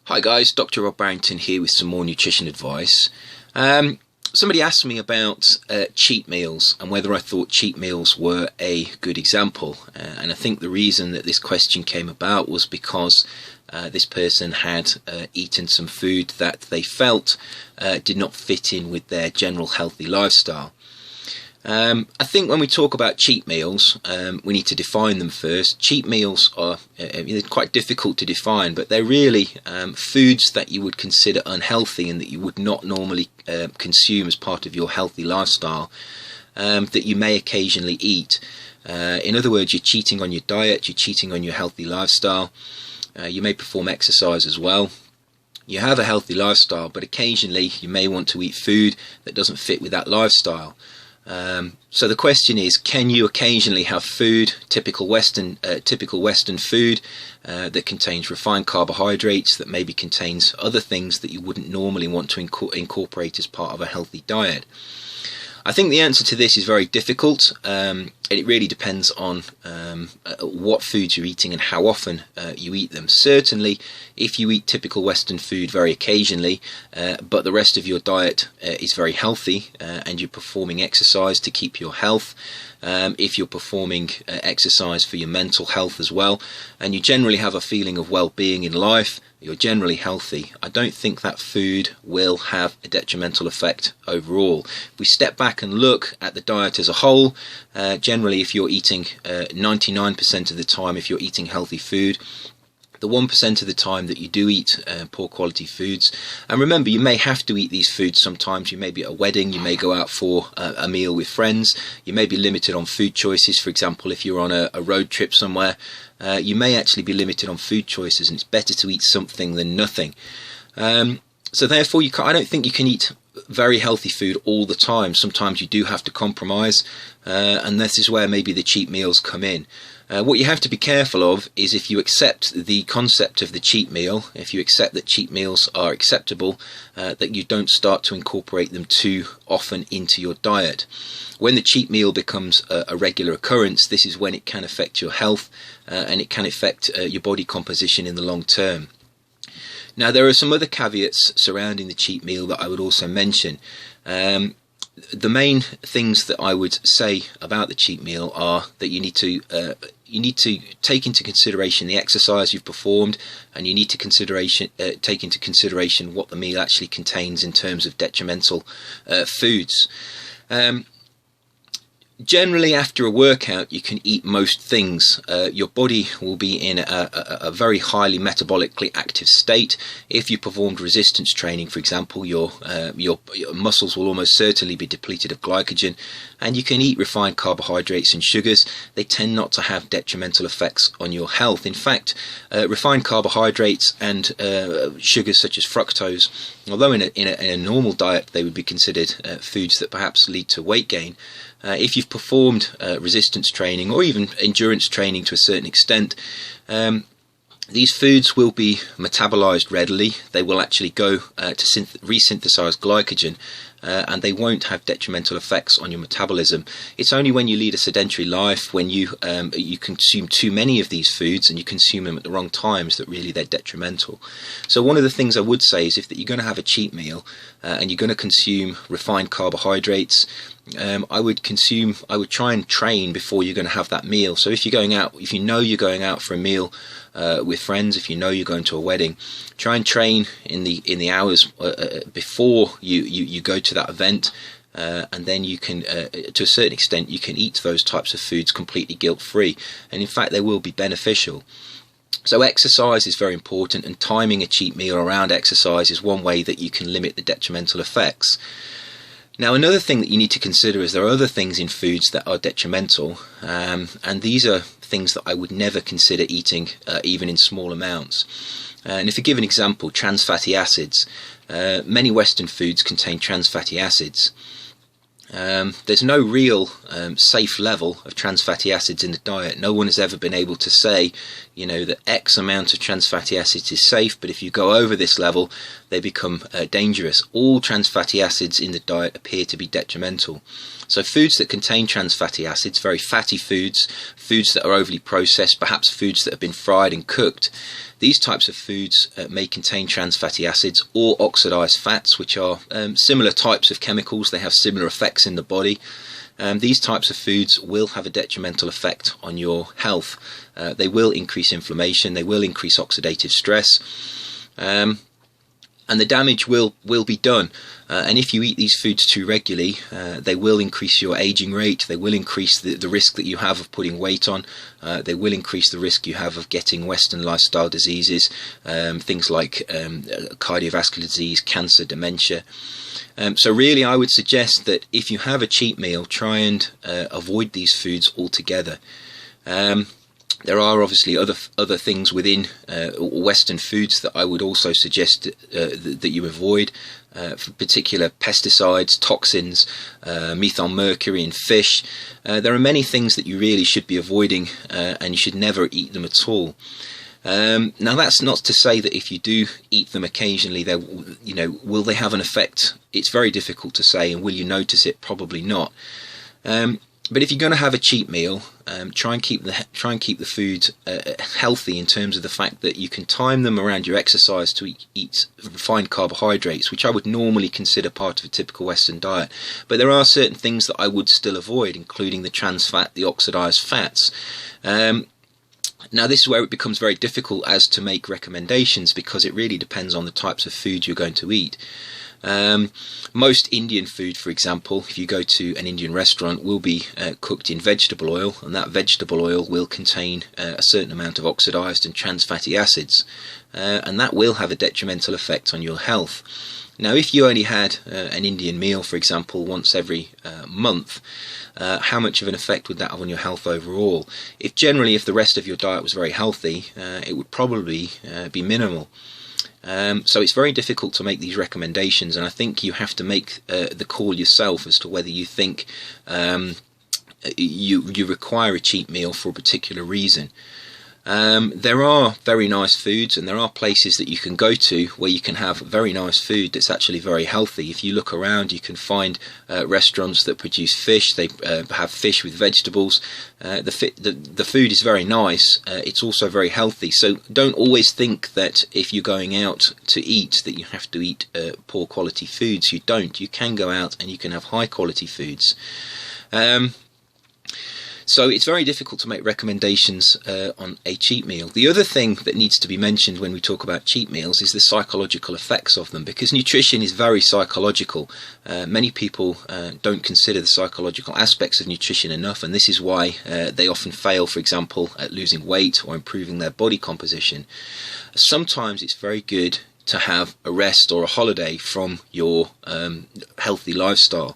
Hi guys, Dr. Rob Barrington here with some more nutrition advice. Somebody asked me about cheat meals and whether I thought cheat meals were a good example. And I think the reason that this question came about was because this person had eaten some food that they felt did not fit in with their general healthy lifestyle. I think when we talk about cheat meals, we need to define them first. Cheat meals are quite difficult to define, but they're really foods that you would consider unhealthy and that you would not normally consume as part of your healthy lifestyle, that you may occasionally eat. In other words, you're cheating on your diet, you're cheating on your healthy lifestyle. You may perform exercise as well. You have a healthy lifestyle, but occasionally you may want to eat food that doesn't fit with that lifestyle. So the question is, can you occasionally have food, typical Western food that contains refined carbohydrates, that maybe contains other things that you wouldn't normally want to incorporate as part of a healthy diet? I think the answer to this is very difficult. It really depends on what foods you're eating and how often you eat them. Certainly, if you eat typical Western food very occasionally, but the rest of your diet is very healthy and you're performing exercise to keep your health, if you're performing exercise for your mental health as well, and you generally have a feeling of well-being in life, you're generally healthy, I don't think that food will have a detrimental effect overall. If we step back and look at the diet as a whole, generally if you're eating 99% of the time, if you're eating healthy food, the 1% of the time that you do eat poor quality foods, and remember, you may have to eat these foods sometimes. You may be at a wedding, you may go out for a meal with friends, you may be limited on food choices. For example, if you're on a road trip somewhere, you may actually be limited on food choices, and it's better to eat something than nothing. So therefore, I don't think you can eat very healthy food all the time. Sometimes you do have to compromise, and this is where maybe the cheat meals come in. What you have to be careful of is, if you accept the concept of the cheat meal, if you accept that cheat meals are acceptable, that you don't start to incorporate them too often into your diet. When the cheat meal becomes a regular occurrence, this is when it can affect your health and it can affect your body composition in the long term. Now, there are some other caveats surrounding the cheat meal that I would also mention. The main things that I would say about the cheat meal are that you need to take into consideration the exercise you've performed, and you need to take into consideration what the meal actually contains in terms of detrimental foods. Generally, after a workout, you can eat most things. Your body will be in a very highly metabolically active state. If you performed resistance training, for example, your muscles will almost certainly be depleted of glycogen, and you can eat refined carbohydrates and sugars. They tend not to have detrimental effects on your health. In fact, refined carbohydrates and sugars such as fructose, although in a normal diet they would be considered foods that perhaps lead to weight gain, if you've performed resistance training or even endurance training to a certain extent, these foods will be metabolized readily. They will actually go to resynthesize glycogen, and they won't have detrimental effects on your metabolism. It's only when you lead a sedentary life, when you consume too many of these foods and you consume them at the wrong times, that really they're detrimental. So one of the things I would say is, if that you're going to have a cheat meal and you're going to consume refined carbohydrates, I would try and train before you're going to have that meal. So if you're going out, if you know you're going out for a meal with friends, if you know you're going to a wedding, try and train in the hours before you go to that event, and then you can, to a certain extent, you can eat those types of foods completely guilt-free, and in fact they will be beneficial. So exercise is very important, and timing a cheat meal around exercise is one way that you can limit the detrimental effects. Now, another thing that you need to consider is there are other things in foods that are detrimental, and these are things that I would never consider eating, even in small amounts. And if I give an example, trans fatty acids. Many Western foods contain trans fatty acids. There's no real safe level of trans fatty acids in the diet. No one has ever been able to say, that X amount of trans fatty acids is safe, but if you go over this level, they become dangerous. All trans fatty acids in the diet appear to be detrimental. So foods that contain trans fatty acids, very fatty foods foods that are overly processed, perhaps foods that have been fried and cooked. These types of foods may contain trans fatty acids or oxidized fats, which are similar types of chemicals. They have similar effects in the body. These types of foods will have a detrimental effect on your health. They will increase inflammation, they will increase oxidative stress, and the damage will be done. And if you eat these foods too regularly, they will increase your aging rate, they will increase the risk that you have of putting weight on, they will increase the risk you have of getting Western lifestyle diseases, things like cardiovascular disease, cancer, dementia. So really I would suggest that if you have a cheat meal, try and avoid these foods altogether. There are obviously other things within Western foods that I would also suggest that you avoid, for particular pesticides, toxins, methyl mercury in fish. There are many things that you really should be avoiding, and you should never eat them at all. Now that's not to say that if you do eat them occasionally, will they have an effect? It's very difficult to say, and will you notice it? Probably not. But if you're going to have a cheat meal, try and keep the food healthy in terms of the fact that you can time them around your exercise to eat refined carbohydrates, which I would normally consider part of a typical Western diet. But there are certain things that I would still avoid, including the trans fat, the oxidized fats. Now this is where it becomes very difficult as to make recommendations, because it really depends on the types of food you're going to eat. Most Indian food, for example, if you go to an Indian restaurant, will be cooked in vegetable oil, and that vegetable oil will contain a certain amount of oxidized and trans fatty acids, and that will have a detrimental effect on your health. Now if you only had an Indian meal, for example, once every month, how much of an effect would that have on your health overall? If the rest of your diet was very healthy, it would probably be minimal. So it's very difficult to make these recommendations, and I think you have to make the call yourself as to whether you think you require a cheat meal for a particular reason. There are very nice foods, and there are places that you can go to where you can have very nice food that's actually very healthy. If you look around, you can find restaurants that produce fish. They have fish with vegetables. The food is very nice. It's also very healthy. So don't always think that if you're going out to eat that you have to eat poor quality foods. You don't. You can go out and you can have high quality foods. So it's very difficult to make recommendations on a cheat meal. The other thing that needs to be mentioned when we talk about cheat meals is the psychological effects of them, because nutrition is very psychological. Many people don't consider the psychological aspects of nutrition enough, and this is why they often fail, for example, at losing weight or improving their body composition. Sometimes it's very good to have a rest or a holiday from your healthy lifestyle.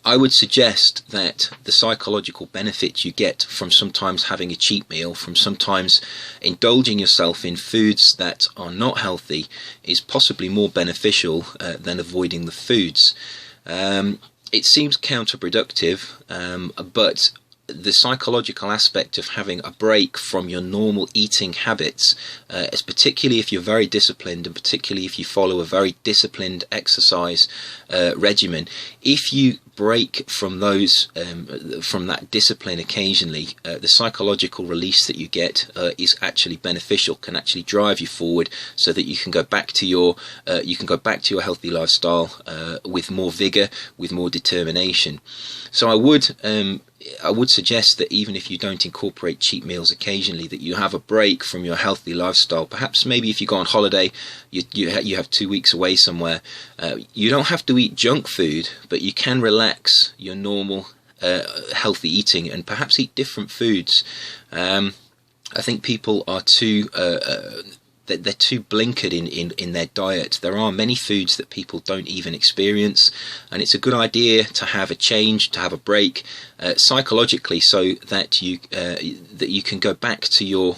I would suggest that the psychological benefits you get from sometimes having a cheat meal, from sometimes indulging yourself in foods that are not healthy, is possibly more beneficial than avoiding the foods. It seems counterproductive, but the psychological aspect of having a break from your normal eating habits, is particularly if you're very disciplined, and particularly if you follow a very disciplined exercise regimen. If you break from those from that discipline occasionally, the psychological release that you get is actually beneficial, can actually drive you forward so that you can go back to your healthy lifestyle with more vigor, with more determination. So I would suggest that even if you don't incorporate cheat meals occasionally, that you have a break from your healthy lifestyle. Perhaps maybe if you go on holiday, you have 2 weeks away somewhere, you don't have to eat junk food, but you can relax your normal healthy eating and perhaps eat different foods. I think people are they're too blinkered in their diet. There are many foods that people don't even experience, and it's a good idea to have a change, to have a break psychologically, so that you can go back to your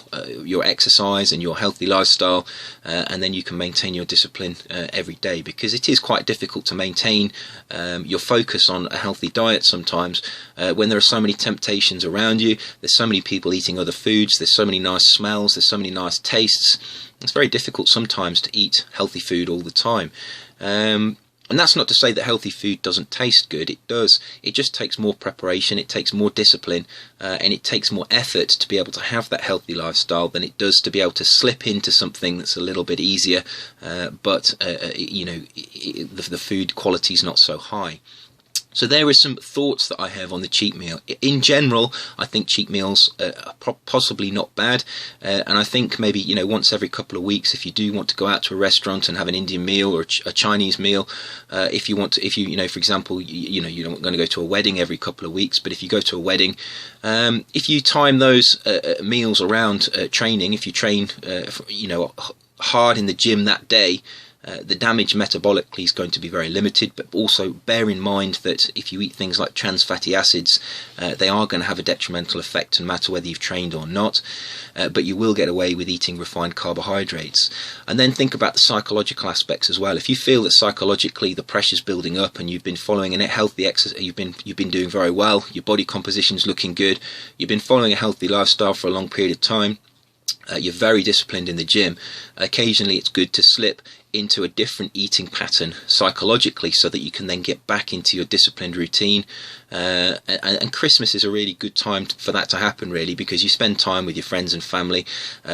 exercise and your healthy lifestyle, and then you can maintain your discipline every day, because it is quite difficult to maintain your focus on a healthy diet sometimes when there are so many temptations around you. There's so many people eating other foods, there's so many nice smells, there's so many nice tastes. It's very difficult sometimes to eat healthy food all the time. And that's not to say that healthy food doesn't taste good. It does. It just takes more preparation, it takes more discipline, and it takes more effort to be able to have that healthy lifestyle than it does to be able to slip into something that's a little bit easier, but the food quality is not so high. So there are some thoughts that I have on the cheat meal. In general, I think cheat meals are possibly not bad, and I think maybe once every couple of weeks, if you do want to go out to a restaurant and have an Indian meal or a Chinese meal, if you for example, you're not going to go to a wedding every couple of weeks, but if you go to a wedding, if you time those meals around training, if you train hard in the gym that day, the damage metabolically is going to be very limited, but also bear in mind that if you eat things like trans fatty acids, they are going to have a detrimental effect no matter whether you've trained or not, but you will get away with eating refined carbohydrates. And then think about the psychological aspects as well. If you feel that psychologically the pressure's building up and you've been following a healthy exercise, you've been doing very well, your body composition's looking good, you've been following a healthy lifestyle for a long period of time, you're very disciplined in the gym, occasionally it's good to slip into a different eating pattern psychologically so that you can then get back into your disciplined routine, and Christmas is a really good time for that to happen, really, because you spend time with your friends and family.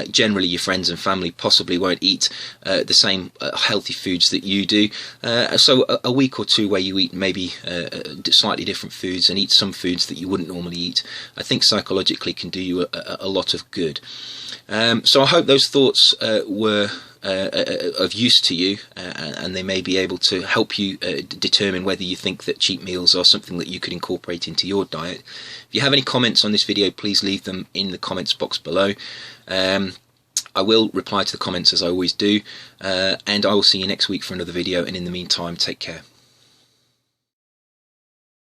Generally your friends and family possibly won't eat the same healthy foods that you do, so a week or two where you eat maybe slightly different foods and eat some foods that you wouldn't normally eat, I think psychologically can do you a lot of good. So I hope those thoughts were of use to you, and they may be able to help you determine whether you think that cheat meals are something that you could incorporate into your diet. If you have any comments on this video, please leave them in the comments box below. I will reply to the comments as I always do, and I will see you next week for another video, and in the meantime, take care.